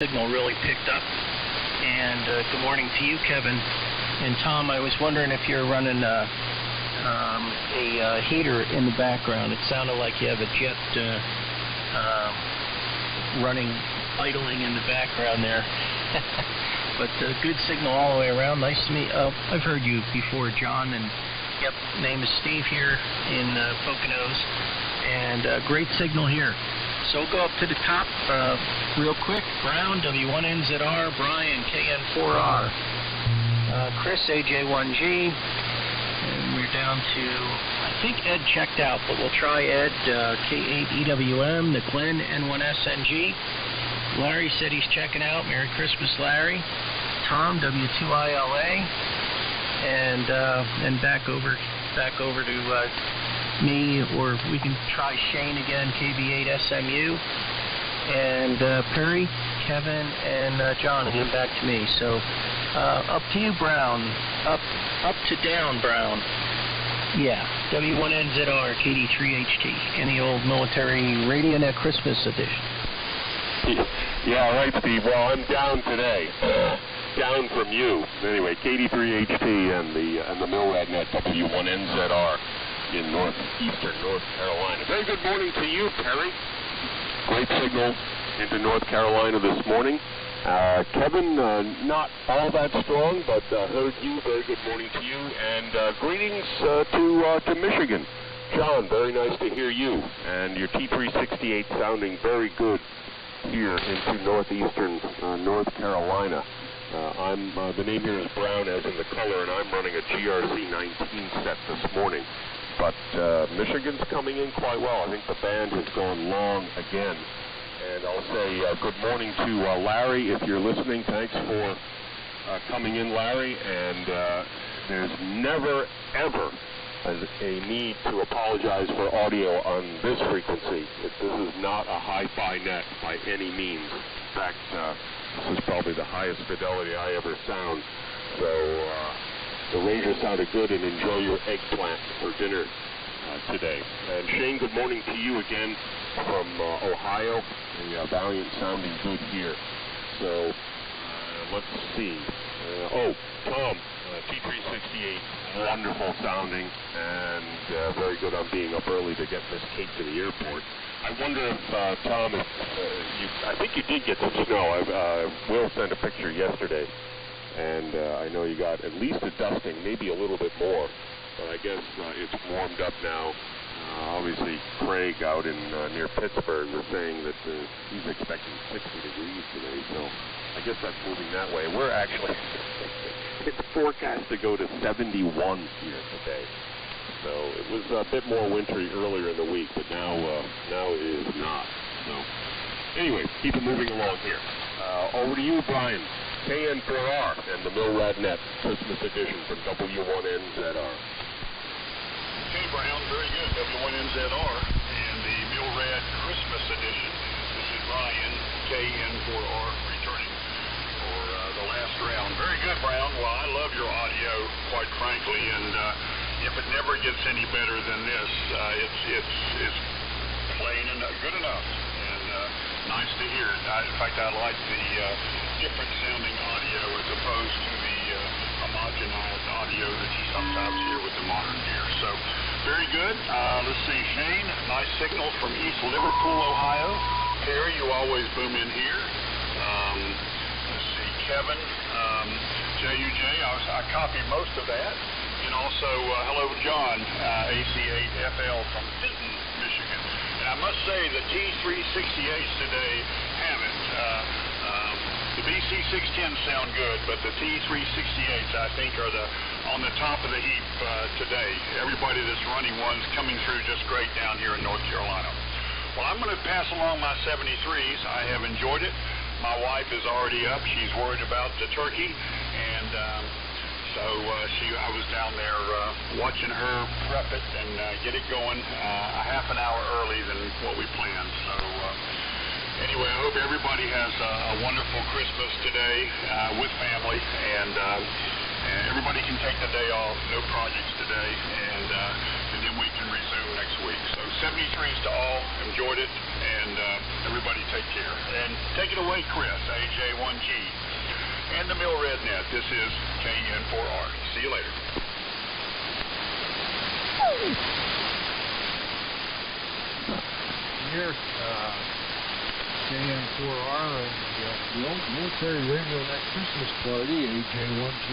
Signal really picked up. And good morning to you, Kevin. And Tom, I was wondering if you're running a heater in the background. It sounded like you have a jet running, idling in the background there. But good signal all the way around. Nice to meet you. I've heard you before, John. And yep, name is Steve here in Poconos. And great signal here. So we'll go up to the top real quick. Brown, W1NZR, Brian, KN4R, Chris, AJ1G, and we're down to, I think Ed checked out, but we'll try Ed, K8EWM, the Glenn, N1SNG. Larry said he's checking out. Merry Christmas, Larry. Tom, W2ILA, and back over to me, or we can try Shane again, KB8SMU, and Perry, Kevin, and John, and then back to me. So up to you, Brown. Up to down, Brown. Yeah, W1NZR, KD3HT, any old military RadioNet Christmas edition. Yeah, right, Steve. Well, I'm down today. Down from you. Anyway, KD3HT and the MilRadNet W1NZR. In northeastern North Carolina. Very good morning to you, Perry. Great signal into North Carolina this morning. Kevin, not all that strong, but heard you. Very good morning to you, and greetings to Michigan. John, very nice to hear you, and your T368 sounding very good here into northeastern North Carolina. The name here is Brown, as in the color, and I'm running a GRC 19 set this morning. But Michigan's coming in quite well. I think the band has gone long again. And I'll say good morning to Larry, if you're listening. Thanks for coming in, Larry. And there's never, ever a need to apologize for audio on this frequency. This is not a hi-fi net by any means. In fact, this is probably the highest fidelity I ever sound. So the Rangers sounded good, and enjoy your eggplant for dinner today. And Shane, good morning to you again from Ohio. The Valiant sounding good here. So let's see. Tom, T368, wonderful sounding, and very good on being up early to get Miss Kate to the airport. I wonder if, Tom, I think you did get some snow. Will sent a picture yesterday. And I know you got at least a dusting, maybe a little bit more. But I guess it's warmed up now. Obviously, Craig out in near Pittsburgh was saying that he's expecting 60 degrees today. So I guess that's moving that way. We're actually, it's forecast to go to 71 here today. So it was a bit more wintry earlier in the week, but now it is not. So anyway, keep it moving along here. Over to you, Brian. KN4R and the MilRadNet Christmas edition from W1NZR. Okay, Brown, very good. W1NZR and the MilRad Christmas edition. This is Ryan, KN4R, returning for the last round. Very good, Brown. Well, I love your audio, quite frankly, and if it never gets any better than this, it's plain and good enough. Nice to hear. In fact, I like the different sounding audio as opposed to the homogenized audio that you sometimes hear with the modern gear. So, very good. Let's see, Shane, nice signal from East Liverpool, Ohio. Perry, you always boom in here. Let's see, Kevin, JUJ, I copied most of that. And also, hello, John, AC8FL from Denton, Michigan. I must say the T368s today haven't. The BC610s sound good, but the T368s I think are on the top of the heap today. Everybody that's running one's coming through just great down here in North Carolina. Well, I'm going to pass along my 73s. I have enjoyed it. My wife is already up. She's worried about the turkey, and so I was down there watching her prep it and get it going a half an hour early than what we planned. So anyway, I hope everybody has a wonderful Christmas today with family, and everybody can take the day off, no projects today, and then we can resume next week. So 73s to all. Enjoyed it, and everybody take care. And take it away, Chris, AJ1G. And the Mill Red Net. This is KN4R. See you later. Here, KN4R and the old military radio net Christmas party, AJ1G.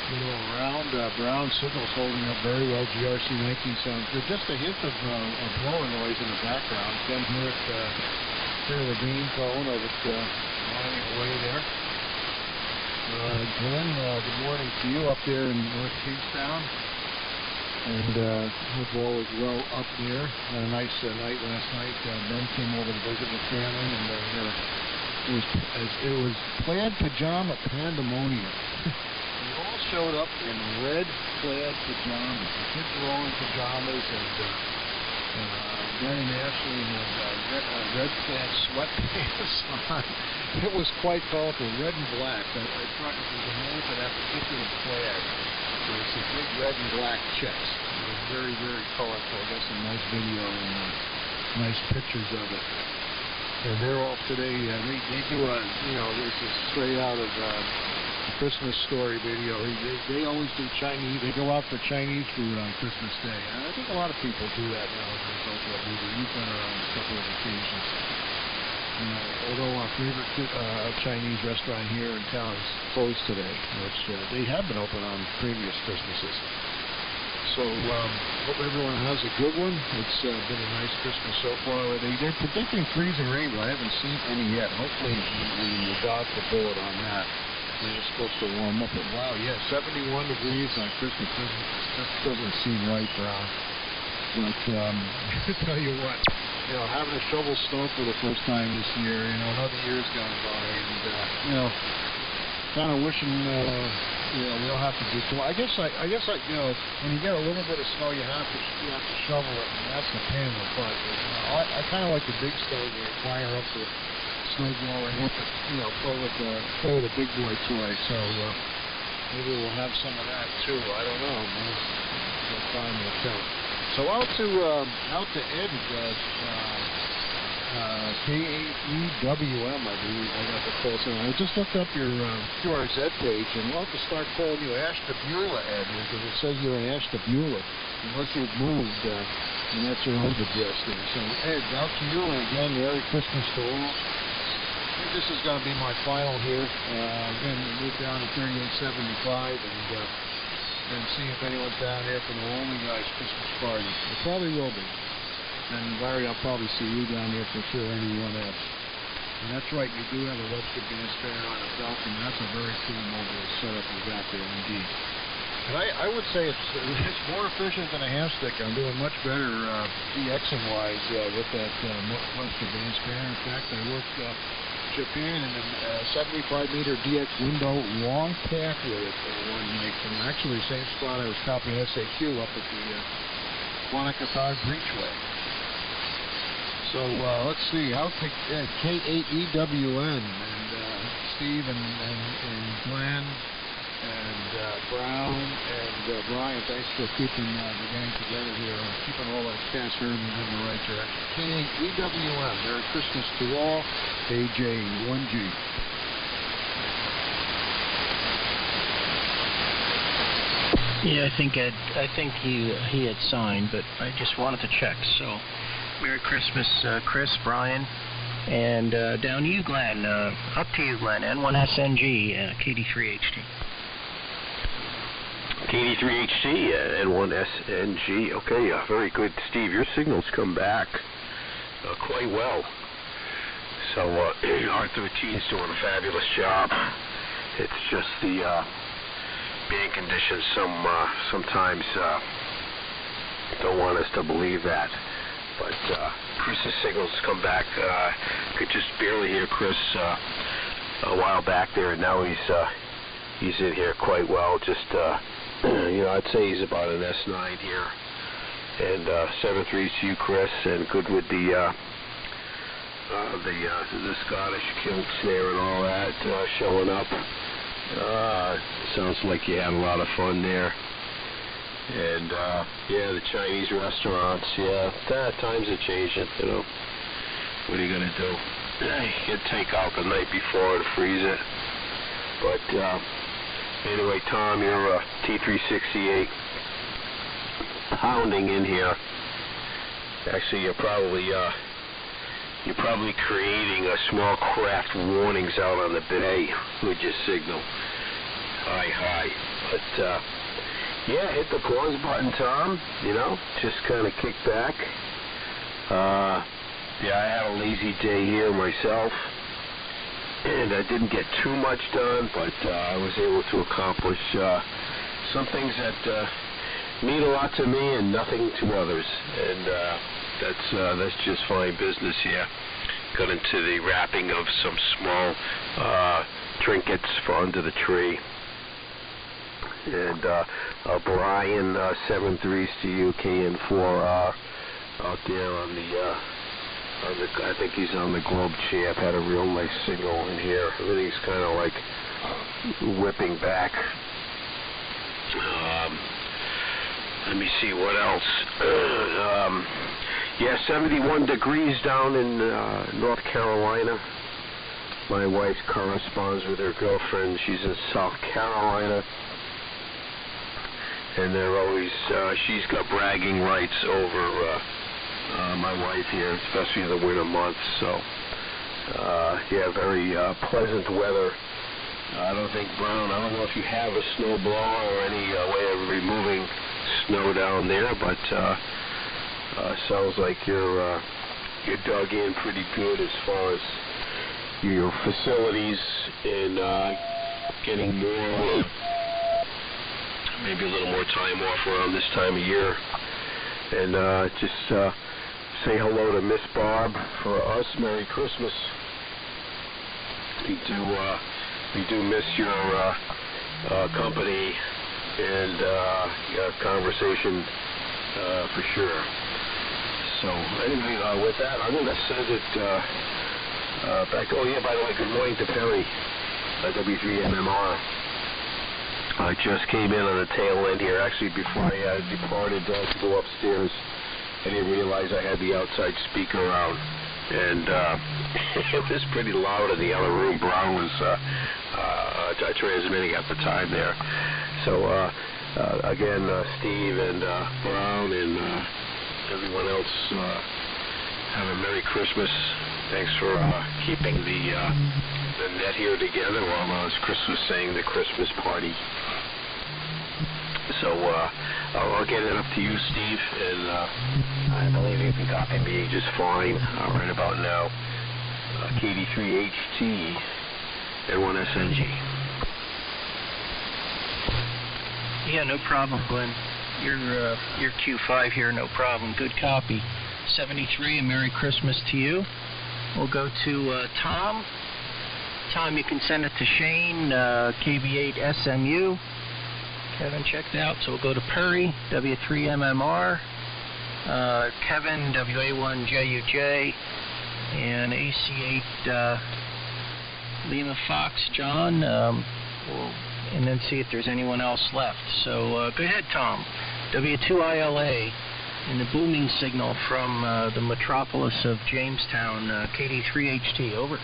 You know, around Brown signals holding up very well. GRC 19 sounds good. Just a hint of blower noise in the background. Can hear it, hear the green phone of it flying away there. Glenn, good morning to you up there in North Kingstown. And hope all is well up there. Had a nice night last night. Ben came over to visit the family, and it was plaid pajama pandemonium. We all showed up in red plaid pajamas. The kids were all in pajamas, and Ben and Ashley had red plaid sweatpants on. It was quite colorful, red and black. I thought it was amazing for that particular plaid. It was some big red and black checks. It was very, very colorful. I got some nice video and nice pictures of it. And they're off today. They do a, this is straight out of the Christmas Story video. They always do Chinese. They go out for Chinese food on Christmas Day. And I think a lot of people do that now as a result of that movie. We've been around a couple of occasions. Although our favorite Chinese restaurant here in town is closed today, which they have been open on previous Christmases. So, hope everyone has a good one. It's been a nice Christmas so far. They're predicting freezing rain, but I haven't seen any yet. Hopefully we dodge the bullet on that. They're supposed to warm up. But wow, yeah, 71 degrees on Christmas. That doesn't seem right, Brown. But I tell you what, having to shovel snow for the first time this year, another year's gone by, and kind of wishing, we don't have to do too much. I guess, when you get a little bit of snow, you have to shovel it, and that's the pain in the butt. I kind of like the big snow where you fire up the snowblower and play with a big boy toy. So maybe we'll have some of that too. I don't know. Time will tell. So out to Ed, KAEWM, I believe I got the call. So I just looked up your QRZ page, and we'll have to start calling you Ashtabula, Ed, because it says you're in Ashtabula, unless you've moved, and that's your old address there. So Ed, out to you, and again, Merry Christmas to all. I think this is going to be my final here. Again, we moved down to 3875, and see if anyone's down here for the Lonely Guys Christmas party. It probably will be. And Larry, I'll probably see you down here for sure, anyone else. And that's right, you do have a Webster band spare on a Falcon. That's a very cool mobile setup you got there, indeed. And I would say it's more efficient than a ham stick. I'm doing much better DXing-wise with that Webster band spare. In fact, I worked Japan in a 75-meter DX window long path with it one night from actually the same spot I was copying SAQ up at the Wanakata Breachway. So let's see, how can KAEWN and Steve and Glenn and Brown and Brian, thanks for keeping the gang together here, keeping all that cast moving in the right direction. KAEWN, Merry Christmas to all. AJ1G. Yeah, I think he had signed, but I just wanted to check. So, Merry Christmas, Chris, Brian, and down to you, Glenn. Up to you, Glenn. N1SNG, KD3HT. KD3HT, N1SNG. Okay, very good, Steve. Your signals come back quite well. So R13's doing a fabulous job. It's just the band conditions sometimes don't want us to believe that. But Chris's signals come back. Could just barely hear Chris a while back there, and now he's in here quite well. Just I'd say he's about an S9 here. And 7.3 to you, Chris, and good with the Scottish kilts there and all that showing up. Sounds like you had a lot of fun there. And, yeah, the Chinese restaurants, yeah, times are changing, you know. What are you going to do? You can take out the night before to freeze it. But, anyway, Tom, you're T368 pounding in here. Actually, you're probably creating a small craft warnings out on the bay with your signal. Hi. But, yeah, hit the pause button, Tom, you know, just kind of kick back. Yeah, I had a lazy day here myself, and I didn't get too much done, but I was able to accomplish some things that mean a lot to me and nothing to others, and that's just fine business here. Got into the wrapping of some small trinkets for under the tree. And Brian 7-3 to you, KN4R out there on the I think he's on the Globe Champ, had a real nice signal in here. Everything's kind of like whipping back. Let me see what else. Yeah, 71 degrees down in North Carolina. My wife corresponds with her girlfriend. She's in South Carolina. And they're always, she's got bragging rights over my wife here, especially in the winter months. So, yeah, very pleasant weather. I don't think, Brown, I don't know if you have a snow blower or any way of removing snow down there, but sounds like you're dug in pretty good as far as your facilities and getting more, maybe a little more time off around this time of year. And just say hello to Miss Barb for us. Merry Christmas. We do miss your company and your conversation for sure. So anyway, with that, I'm going to send it back. Oh yeah, by the way, good morning to Perry, W3MMR. I just came in on the tail end here. Actually, before I departed to go upstairs, I didn't realize I had the outside speaker on, and it was pretty loud in the other room. Brown was transmitting at the time there. So again, Steve and Brown and everyone else, have a Merry Christmas. Thanks for keeping the net here together while as Chris was saying the Christmas party. So I'll get it up to you, Steve, and I believe you can copy me just fine right about now. KD3HT and 1SNG. Yeah, no problem, Glenn. Your Q5 here, no problem. Good copy. 73, and Merry Christmas to you. We'll go to Tom. Tom, you can send it to Shane, KB8SMU. Kevin checked out, so we'll go to Perry, W3MMR, Kevin, WA1JUJ, and AC8 Lima Fox John, and then see if there's anyone else left. So go ahead, Tom. W2ILA, and the booming signal from the metropolis of Jamestown, KD3HT, over.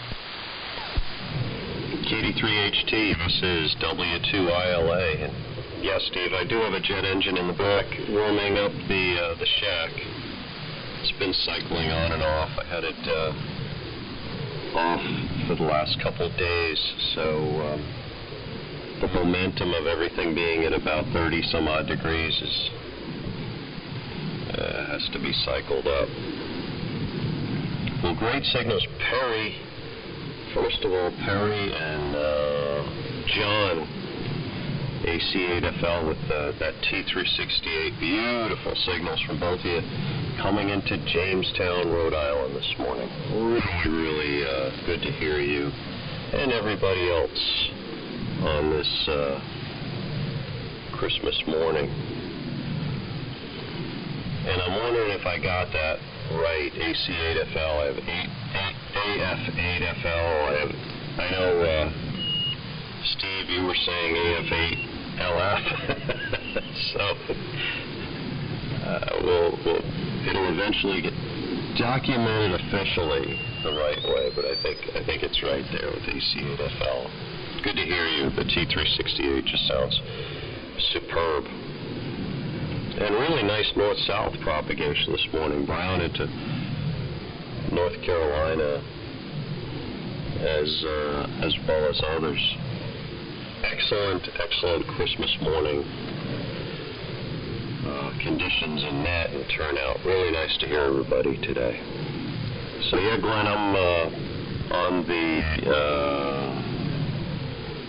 KD3HT, this is W2ILA. And yes, Steve, I do have a jet engine in the back warming up the shack. It's been cycling on and off. I had it off for the last couple of days, so the momentum of everything being at about 30 some odd degrees is has to be cycled up. Well, great signals, Perry. First of all, Perry and John, AC8FL with that T368. Beautiful signals from both of you coming into Jamestown, Rhode Island this morning. Really, really good to hear you and everybody else on this Christmas morning. And I'm wondering if I got that right, AC8FL. I have AF8FL. I know, Steve, you were saying AF8LF. So it'll eventually get documented officially the right way, but I think it's right there with AC8FL. Good to hear you. The T368 just sounds superb. And really nice north-south propagation this morning. Brown into North Carolina as well as others. Excellent Christmas morning conditions and net and turnout. Really nice to hear everybody today. So yeah, Glenn, I'm on the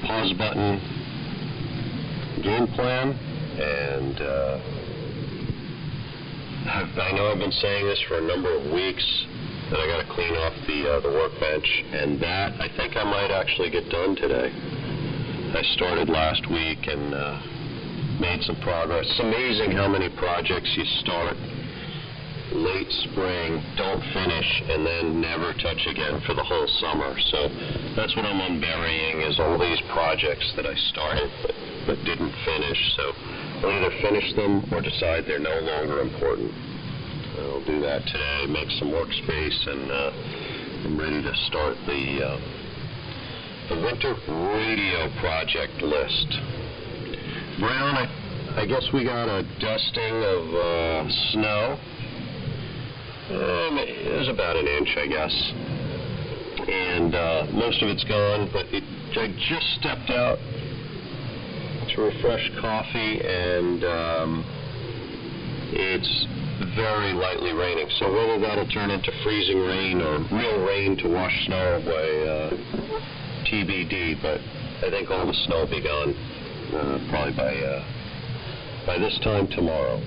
pause button game plan, and I know I've been saying this for a number of weeks that I got to clean off the workbench, and that I think I might actually get done today. I started last week and made some progress. It's amazing how many projects you start late spring, don't finish, and then never touch again for the whole summer. So that's what I'm unburying, is all these projects that I started but didn't finish. So I'll either finish them or decide they're no longer important. I'll do that today, make some workspace, and I'm ready to start the winter radio project list. Brown, I guess we got a dusting of snow. It was about an inch, I guess. And most of it's gone, but I just stepped out to refresh coffee, and it's very lightly raining. So whether that'll turn into freezing rain or real rain to wash snow away, TBD, but I think all the snow will be gone probably by this time tomorrow.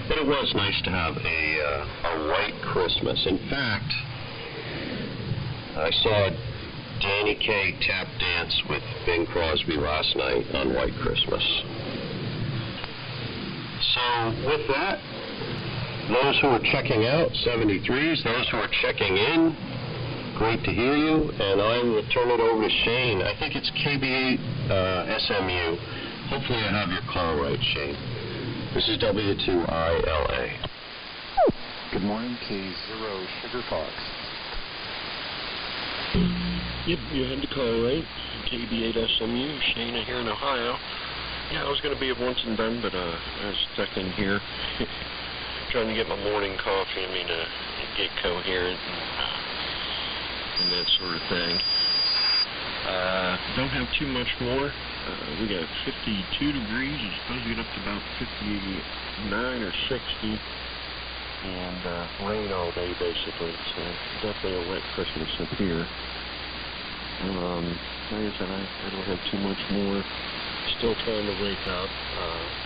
But it was nice to have a white Christmas. In fact, I saw Danny Kaye tap dance with Bing Crosby last night on White Christmas. So with that, those who are checking out, 73s, those who are checking in, great to hear you, and I will turn it over to Shane. I think it's KB8 SMU. Hopefully I have your call right, Shane. This is W2ILA. Good morning, K0 Sugar Fox. Yep, you had the call right. KB8 SMU, Shane here in Ohio. Yeah, I was going to be at Once and Done, but I was stuck in here trying to get my morning coffee. I mean, get coherent and that sort of thing. Don't have too much more. We got 52 degrees. It's supposed to get up to about 59 or 60. And rain all day, basically. So definitely a wet Christmas up here. Like I said, I don't have too much more. Still trying to wake up.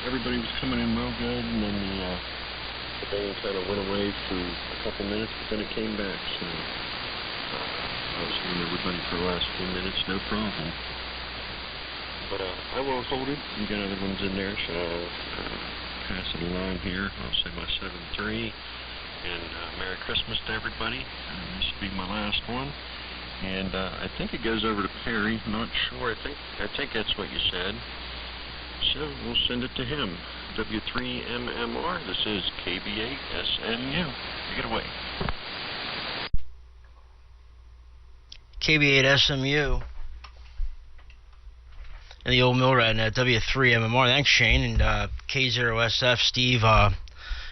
Everybody was coming in real good, and then the rain kind of went away for a couple minutes, but then it came back. So I was seeing everybody for the last few minutes, no problem. But I won't hold it. You got other ones in there, so I'll pass it along here. I'll say my 7-3, and Merry Christmas to everybody. This will be my last one. And I think it goes over to Perry. Not sure. I think that's what you said. So we'll send it to him. W3MMR. This is KB8SMU. Take it away. KB8SMU. And the old Milrad at W3MMR. Thanks, Shane. And K0SF, Steve,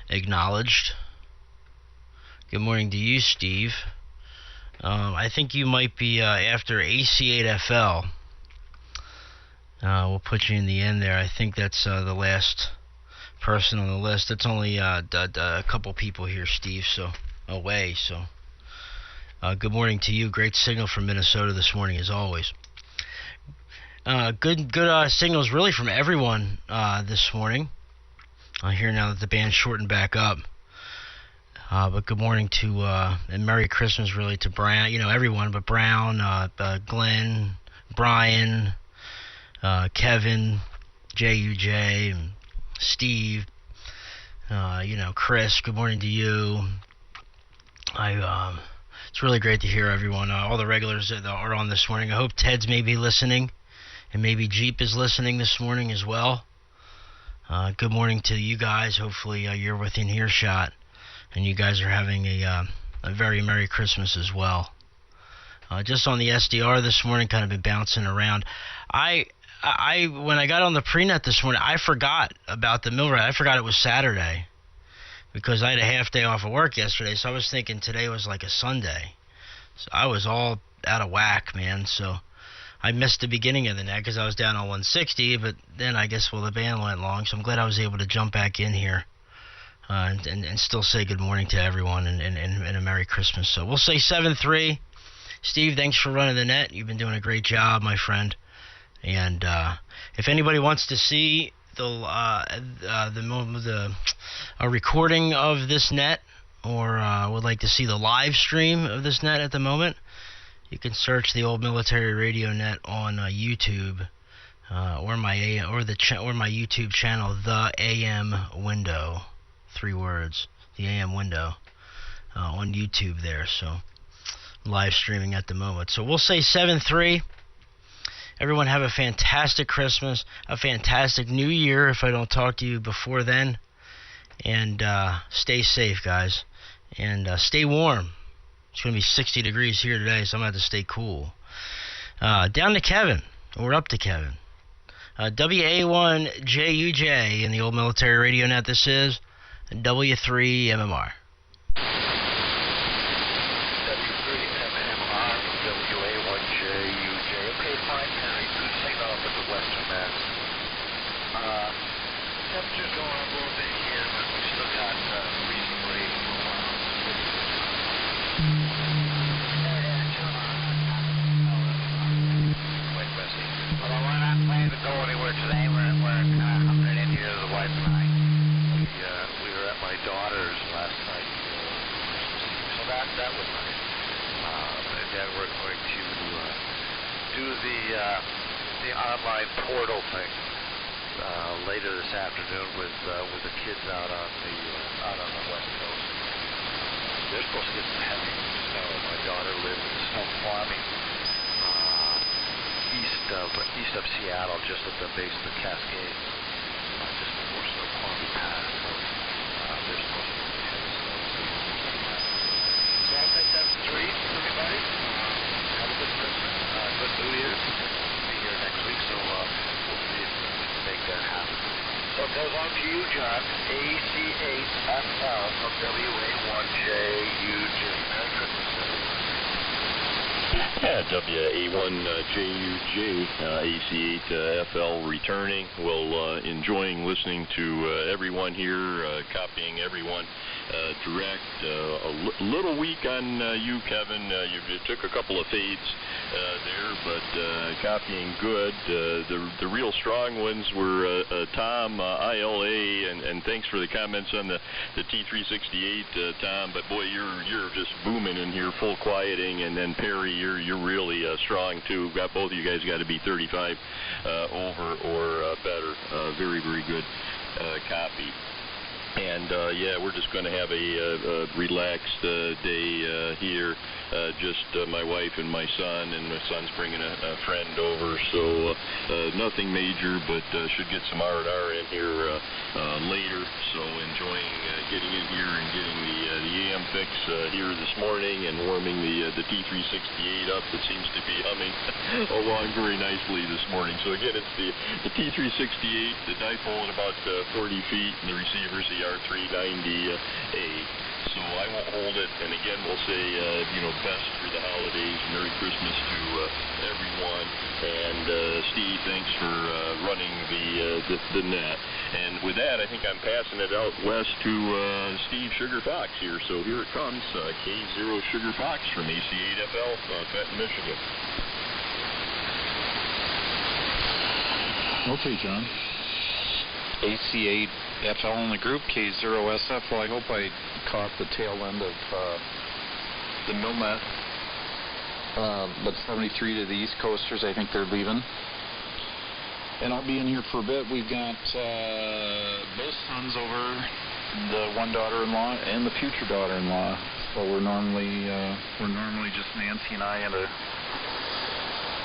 acknowledged. Good morning to you, Steve. I think you might be after AC8FL. We'll put you in the end there. I think that's the last person on the list. That's only a couple people here, Steve, so away. So good morning to you. Great signal from Minnesota this morning, as always. Good signals really from everyone this morning. I hear now that the band's shortened back up. But good morning to and Merry Christmas really to Brown, everyone, but Brown, Glenn, Brian, Kevin, JUJ, and Steve, Chris. Good morning to you. It's really great to hear everyone, all the regulars that are on this morning. I hope Ted's maybe listening. And maybe Jeep is listening this morning as well. Good morning to you guys. Hopefully you're within earshot, and you guys are having a very Merry Christmas as well. Just on the SDR this morning, kind of been bouncing around. I when I got on the pre-net this morning, I forgot about the mill rate. I forgot it was Saturday because I had a half day off of work yesterday, so I was thinking today was like a Sunday. So I was all out of whack, man. So I missed the beginning of the net because I was down on 160, but then I guess, the band went long, so I'm glad I was able to jump back in here and still say good morning to everyone and a Merry Christmas. So we'll say 7-3. Steve, thanks for running the net. You've been doing a great job, my friend. And if anybody wants to see a recording of this net or would like to see the live stream of this net at the moment, you can search the Old Military Radio Net on YouTube or my YouTube channel, The AM Window, 3 words, The AM Window, on YouTube there. So live streaming at the moment. So we'll say 7-3. Everyone have a fantastic Christmas, a fantastic New Year if I don't talk to you before then. And stay safe, guys. And stay warm. It's going to be 60 degrees here today, so I'm going to have to stay cool. Down to Kevin. We're up to Kevin. WA1JUJ in the Old Military Radio Net. This is W3MMR. Temperature's going up a little bit here, but we still got reasonably Although we're not planning to go anywhere today, we're coming in here to the wife and I. We were at my daughter's last night, so that was nice. And then we're going to do the online portal thing later this afternoon with the kids out on the West Coast. They're supposed to get some heavy snow. My daughter lives in snow farming east of Seattle, just at the base of the Cascades, just before Snoqualmie Pass. So they're supposed to get some heavy snow. So I'll take that for 3, everybody. Have a good Christmas, good New Year. We'll be here next week, so we'll see if we can make that happen. So it goes on to you, John. AC8FL from WA1JUJ. Merry Christmas, everyone. Yeah, WA1JUJ, AC8FL returning. Well, enjoying listening to everyone here, copying everyone direct. A little weak on you, Kevin. You took a couple of fades there, but copying good. The real strong ones were Tom, ILA, and thanks for the comments on the T368, Tom. But boy, you're just booming in here, full quieting, and then Perry, you're really strong too. Got both of you guys got to be 35 over or better. Very, very good copy. And yeah, we're just going to have a relaxed day here. Just my wife and my son, and my son's bringing a friend over. So nothing major, but should get some R&R in here later. So enjoying getting in here and getting the AM fix here this morning, and warming the T368 up. That seems to be humming along very nicely this morning. So again, it's the T368, the dipole at about 40 feet, and the receiver's the R390A. So I won't hold it, and again, we'll say, best for the holidays. Merry Christmas to everyone. And Steve, thanks for running the net. And with that, I think I'm passing it out west to Steve Sugar Fox here. So here it comes, K0 Sugar Fox from AC8FL, Fenton, Michigan. Okay, John. AC8FL in the group, K0SF. Well, I hope I caught the tail end of the Milnet. But 73 to the East Coasters, I think they're leaving. And I'll be in here for a bit. We've got both sons over, the one daughter-in-law and the future daughter-in-law. So we're normally just Nancy and I and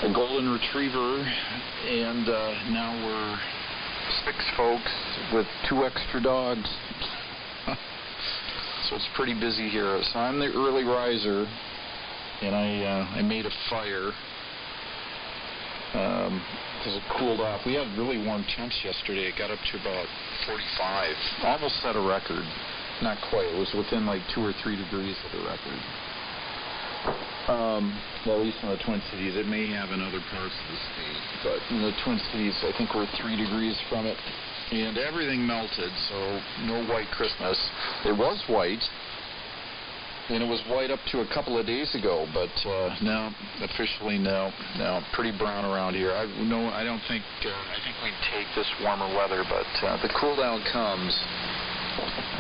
a golden retriever, and now we're 6 folks with 2 extra dogs. So it's pretty busy here. So I'm the early riser, and I made a fire because it cooled off. We had really warm temps yesterday. It got up to about 45. Almost set a record. Not quite. It was within like 2 or 3 degrees of the record. Well, at least in the Twin Cities. It may have in other parts of the state, but in the Twin Cities, I think we're 3 degrees from it. And everything melted, so no white Christmas. It was white, and it was white up to a couple of days ago, but now, officially, no, pretty brown around here. I don't think, I think we'd take this warmer weather, but the cool down comes.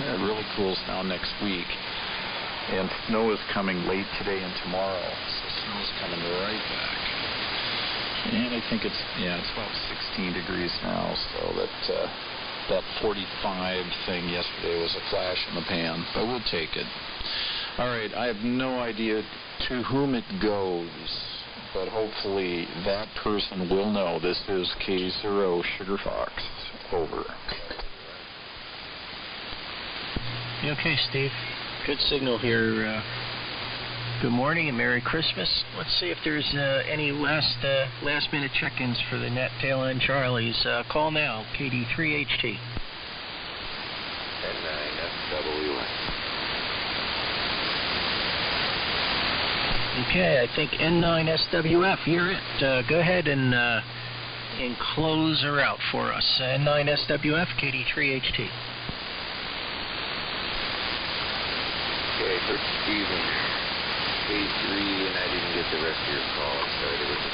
It really cools down next week. And snow is coming late today and tomorrow, so snow is coming right back. And I think it's about 16 degrees now, so that 45 thing yesterday was a flash in the pan, but we'll take it. All right, I have no idea to whom it goes, but hopefully that person will know. This is K0 Sugar Fox. Over. You okay, Steve? Good signal here. Good morning and Merry Christmas. Let's see if there's any last minute check-ins for the net tail end Charlies. Call now, KD3HT. 10-9-SWF. Okay, I think N9SWF, you're it. Go ahead and close her out for us. N9SWF, KD3HT. Okay, for Steven, K3, and I didn't get the rest of your call. Sorry, there was a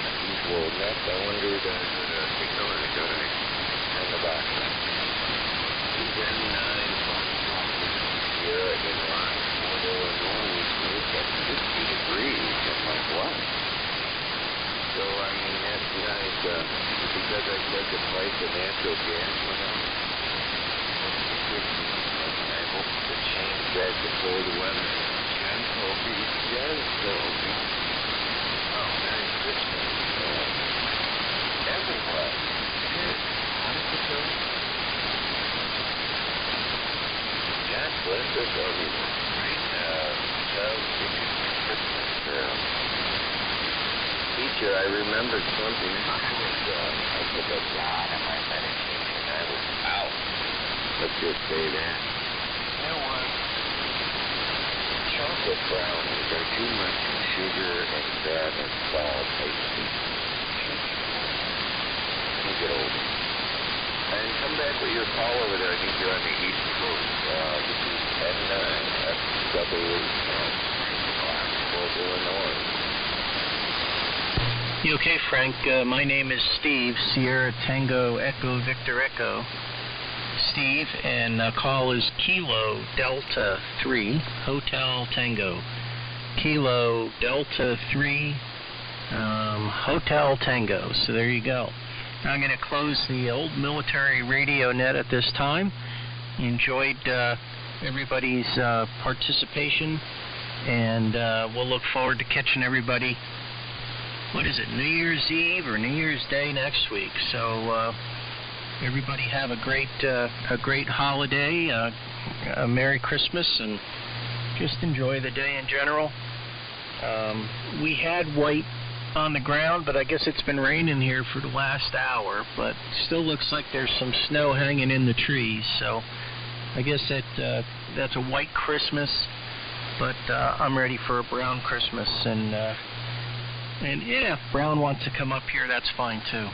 unusual net. I wondered, signal, and I got to turn the box on. Then 9, Sierra, in Rockport, Illinois, it's at 50 degrees. I'm like, what? So, I mean, that's nice, because I said the price of natural gas went up. To change that to cold weather. Gentle. Oh, Merry Christmas. Everywhere. How does it go? God bless us everyone. Right now, Christmas. Teacher, I remembered something. I took a lot of my medication. I was out. Let's just say that. You know what? Chocolate brownies are too much sugar and fat and salt. I think. We'll get over. And come back with your call over there. I think you're on the East Coast. This is N9 SW Illinois. You okay, Frank? My name is Steve, Sierra Tango Echo Victor Echo. Steve, and call is Kilo Delta 3 Hotel Tango. Kilo Delta 3 Hotel Tango. So there you go. I'm going to close the old military radio net at this time. Enjoyed everybody's participation, and we'll look forward to catching everybody. What is it, New Year's Eve or New Year's Day next week? So everybody have a great holiday, a Merry Christmas, and just enjoy the day in general. We had white on the ground, but I guess it's been raining here for the last hour, but still looks like there's some snow hanging in the trees, so I guess that's a white Christmas, but I'm ready for a brown Christmas, and yeah, if Brown wants to come up here, that's fine too.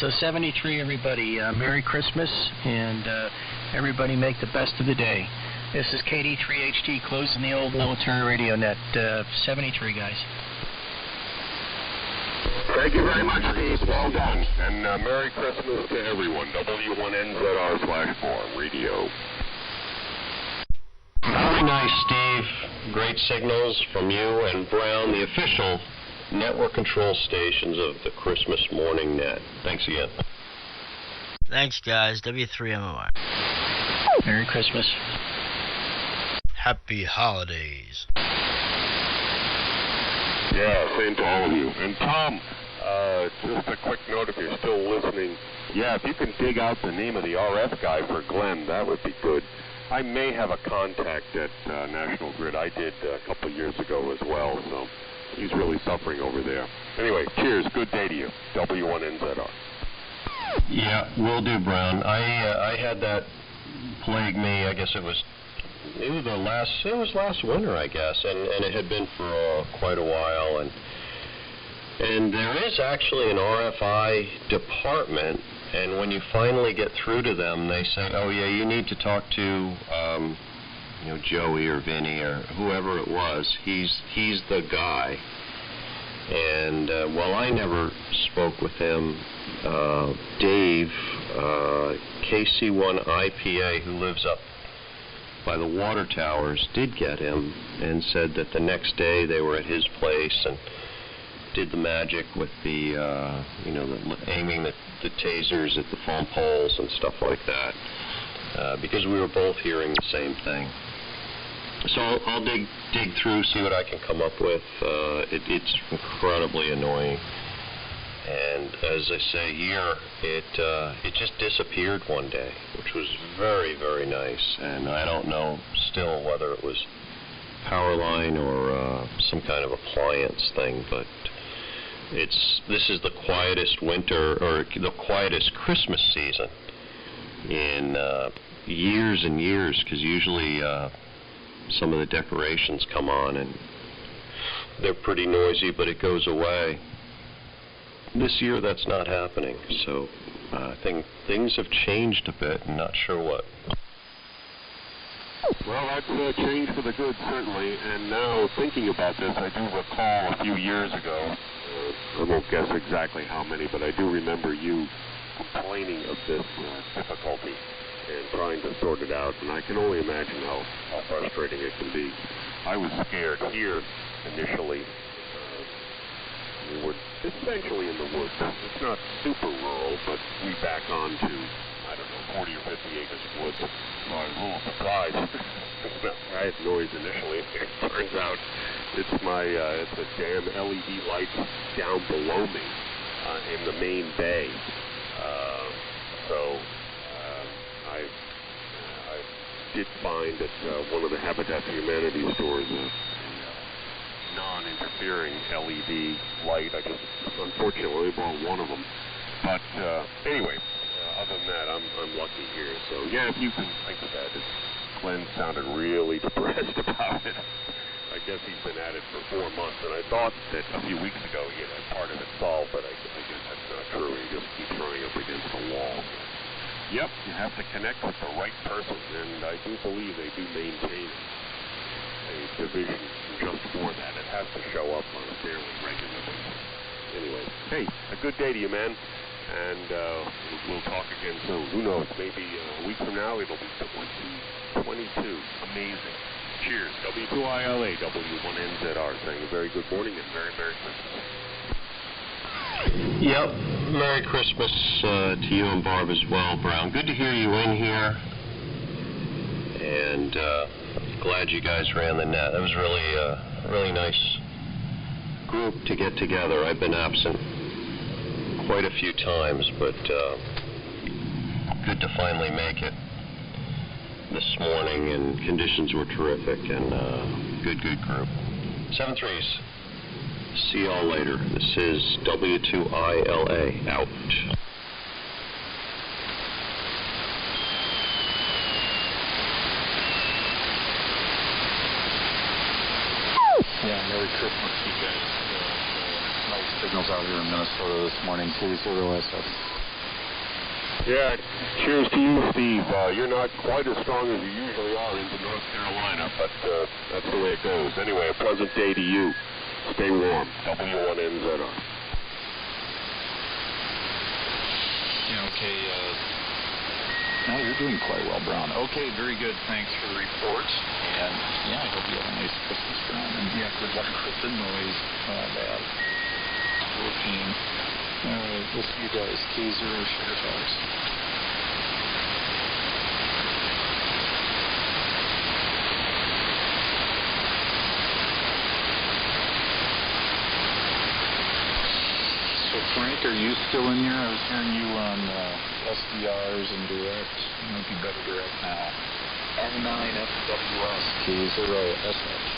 So 73, everybody, Merry Christmas, and everybody make the best of the day. This is KD3HT closing the old military radio net. 73, guys. Thank you very much, Steve. Well done. And Merry Christmas to everyone. W1NZR/4 radio. Very nice, Steve. Great signals from you and Brown, the official network control stations of the Christmas morning net. Thanks again. Thanks, guys. W3MOI. Merry Christmas. Happy holidays. Yeah, same to all of you. And Tom, just a quick note if you're still listening. Yeah, if you can dig out the name of the RF guy for Glenn, that would be good. I may have a contact at National Grid. I did a couple of years ago as well, so he's really suffering over there. Anyway, cheers. Good day to you. W1NZR. Yeah, will do, Brown. I had that plague me. I guess it was last winter, I guess, and it had been for quite a while. And there is actually an RFI department, and when you finally get through to them, they say, oh yeah, you need to talk to Joey or Vinny or whoever it was. He's the guy. And while I never spoke with him, Dave, KC1IPA, who lives up by the water towers, did get him and said that the next day they were at his place and did the magic with the aiming the tasers at the phone poles and stuff like that, because we were both hearing the same thing. So I'll dig through, see what I can come up with. It's incredibly annoying, and as I say here, it just disappeared one day, which was very, very nice. And I don't know still whether it was power line or some kind of appliance thing, but this is the quietest winter, or the quietest Christmas season in years and years, because usually some of the decorations come on and they're pretty noisy, but it goes away. This year that's not happening, so I think things have changed a bit, and not sure what. Well, that's changed for the good, certainly. And now, thinking about this, I do recall a few years ago, I won't guess exactly how many, but I do remember you complaining of this difficulty and trying to sort it out, and I can only imagine how frustrating it can be. I was scared here initially. We were essentially in the woods. It's not super rural, but we back on to, I don't know, 40 or 50 acres of woods. So I was a little surprised. I had noise initially. It turns out it's the damn LED lights down below me in the main bay. I did find at one of the Habitat for Humanity stores a non-interfering LED light. I just unfortunately bought one of them. But anyway, other than that, I'm lucky here. So yeah, if you can think of that, Glenn sounded really depressed about it. I guess he's been at it for 4 months, and I thought that a few weeks ago he had part of it solved, but I guess that's not true. He just keeps running up against the wall. Yep, you have to connect with the right person, and I do believe they do maintain a division just for that. It has to show up on a fairly regular basis. Anyway, hey, a good day to you, man, and we'll talk again soon. Who knows, maybe a week from now it'll be 2022. Amazing. Cheers. W2ILA, W1NZR, saying a very good morning and very Merry Christmas. Yep, Merry Christmas to you and Barb as well, Brown. Good to hear you in here, and glad you guys ran the net. That was really a really nice group to get together. I've been absent quite a few times, but good to finally make it this morning, and conditions were terrific, and good group. 7-3s. See y'all later. This is W2ILA out. Yeah, Merry Christmas, you guys. Nice signals out here in Minnesota this morning. KC0SF. Yeah, cheers to you, Steve. You're not quite as strong as you usually are into North Carolina, but that's the way it goes. Anyway, a pleasant day to you. Stay warm. W1NZR. Yeah, okay. No, you're doing quite well, Brown. Okay, very good. Thanks for the report. And, yeah, I hope you have a nice Christmas, Brown. And, yeah, good luck with the noise. That working. All right, we'll see you guys. K0 Sugar Talks. Frank, are you still in here? I was hearing you on SDRs and direct. You might be better direct now. N9FWS K0SH.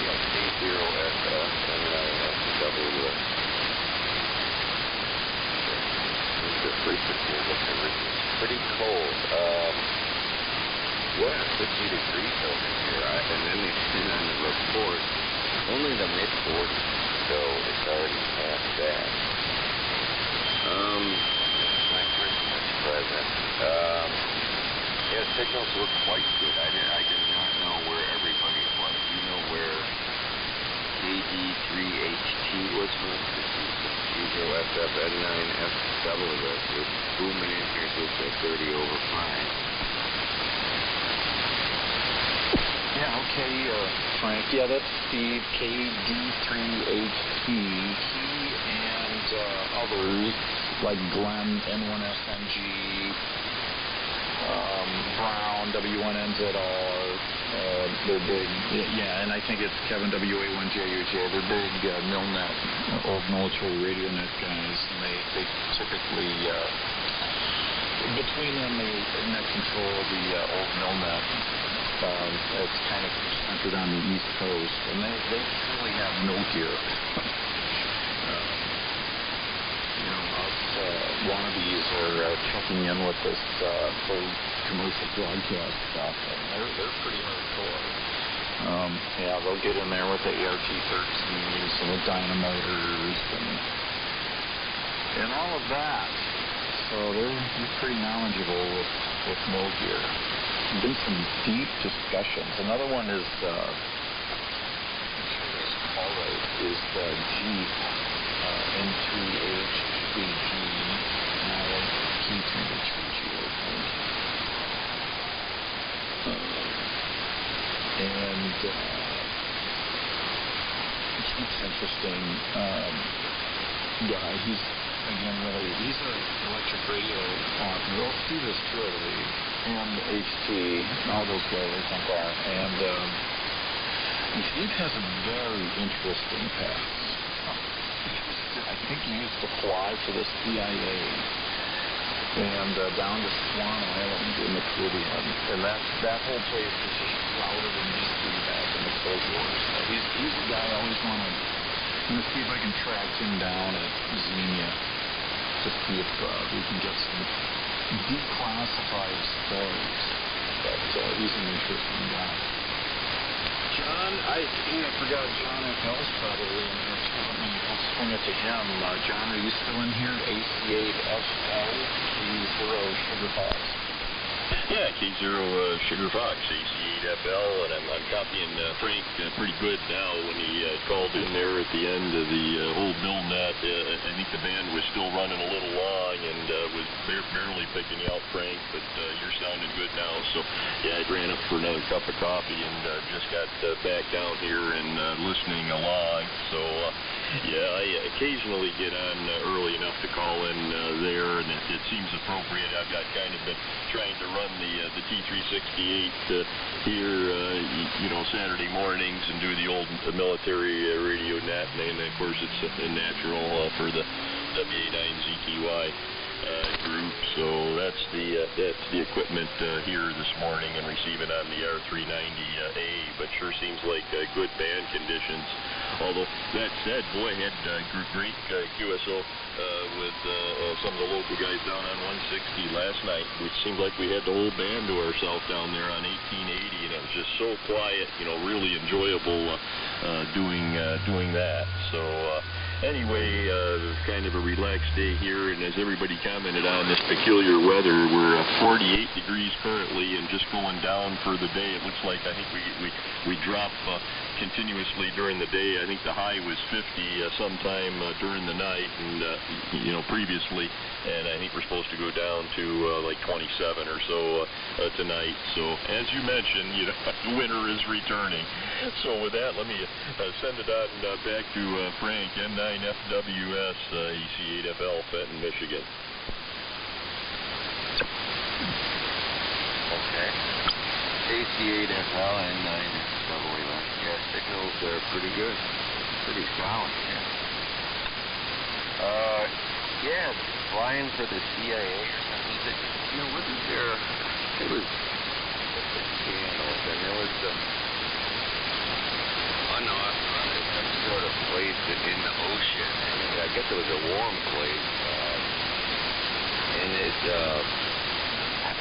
Yeah, K0SF N9FWS. The frequency of the is pretty cold. Yeah, 50 degrees over here. And then it's been on the report only the mid-40s, so it's already past that. My Christmas present. Yeah, signals look quite good. I did not know where everybody was. You know where KD3HT was from? This is K0SF N9FWS. It's booming in here just at 30 over 5. Yeah, okay, Frank. Yeah, that's Steve, KD3HT. He and others, like Glenn, N1SNG, Brown, W1NZR, they're big. Yeah, and I think it's Kevin, WA1JUJ. They're big MilNet, old military radio net guys, and they typically, between them, they net control the old MilNet. It's kind of centered on the East Coast, and they really have no gear. Us wannabes are checking in with this whole commercial broadcast stuff, and they're pretty hardcore. Yeah, they'll get in there with the ART-13s and the dynamiters and all of that. So they're pretty knowledgeable with no gear. Been some deep discussions. Another one is, I'm sure this is all right, is the Jeep N2HVG, now K2HVG, I think. And Jeep's interesting guy. He's, again, really, he's an electric radio author. Well, Steve is too, I believe. And HT, all those guys I think are. And Steve has a very interesting past. I think he used to fly for the CIA and down to Swan Island in the Caribbean. And that whole place is just shrouded in mystery back in the Cold War. So he's a guy I always want to see if I can track him down at Xenia to see if we can get some declassified stories, but he's an interesting guy. John, I forgot John FL's probably in here too. I'll swing it to him. John, are you still in here? AC8FL, K0 Sugar Fox. Yeah, K0 Sugar Fox, AC8FL, and I'm copying Frank pretty good now. When he called in there at the end of the old MilNet, I think the band was still running a little long and was barely picking you out, Frank, but you're sounding good now. So, yeah, I ran up for another cup of coffee and just got back down here and listening along. So, yeah, I occasionally get on early enough to call in there, and it seems appropriate. I've got kind of been trying to run the T368 here, Saturday mornings and do the old military radio net, and of course it's natural for the WA9ZTY group. So that's the equipment here this morning and receiving on the R390A, but sure seems like good band conditions. Although that said, boy, I had great QSO with some of the local guys down on 160 last night. It seemed like we had the whole band to ourselves down there on 1880, and it was just so quiet, really enjoyable doing that. So anyway, kind of a relaxed day here, and as everybody commented on this peculiar weather, we're 48 degrees currently and just going down for the day. It looks like I think we drop continuously during the day. I think the high was 50 sometime during the night and previously, and I think we're supposed to go down to like 27 or so tonight. So as you mentioned, winter is returning. So with that, let me send it on back to Frank, N9FWS AC8FL, Fenton, Michigan. Okay. AC8FL and 9FWS. Yeah, signals are pretty good. pretty solid. Yeah, flying for the CIA or something. Wasn't there? It was channels, and there was some unauthorized some sort of place in the ocean. And I guess it was a warm place, and it.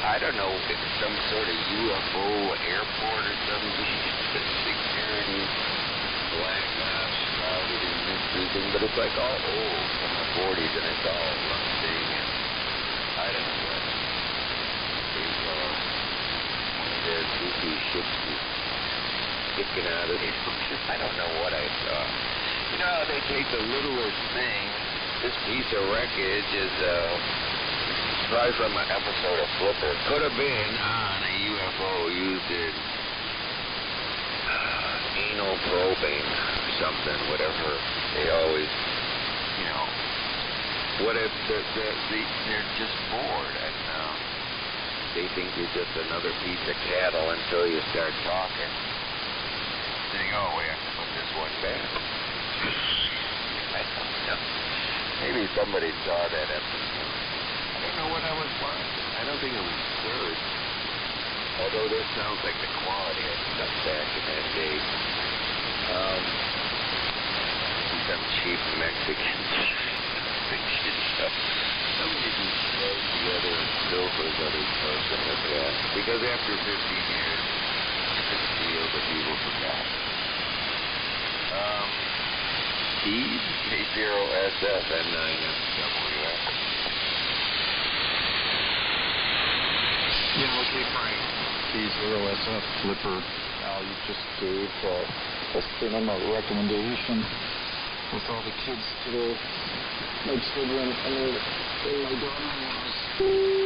I don't know, it's some sort of UFO airport or something. Security, black ash, shrouded in mystery thing, but it's like all old from the 40s, and it's all rusting, and I don't know what. There's one of their goofy ships is sticking out of the ocean. I don't know what I saw. You know how they take the littlest thing? This piece of wreckage is, probably from an episode of Flipper. Could have been on a UFO used in anal probing or something, whatever. They always, what if they're just bored and they think you're just another piece of cattle until you start talking. Saying, oh, we have to put this one back. I don't know. Maybe somebody saw that episode. I don't know what I was watching. I don't think it was Surge. Although this sounds like the quality of stuff back in that day. Some cheap Mexican fiction stuff. Somebody just throws together and pilfers others' person with that. Because after 15 years, it feels that people forgot. Keys, K0SF and 9FWF. Yeah, okay, Frank. K0SF Flipper. Now you just gave a cinema recommendation with all the kids today. My children and my daughter-in-laws.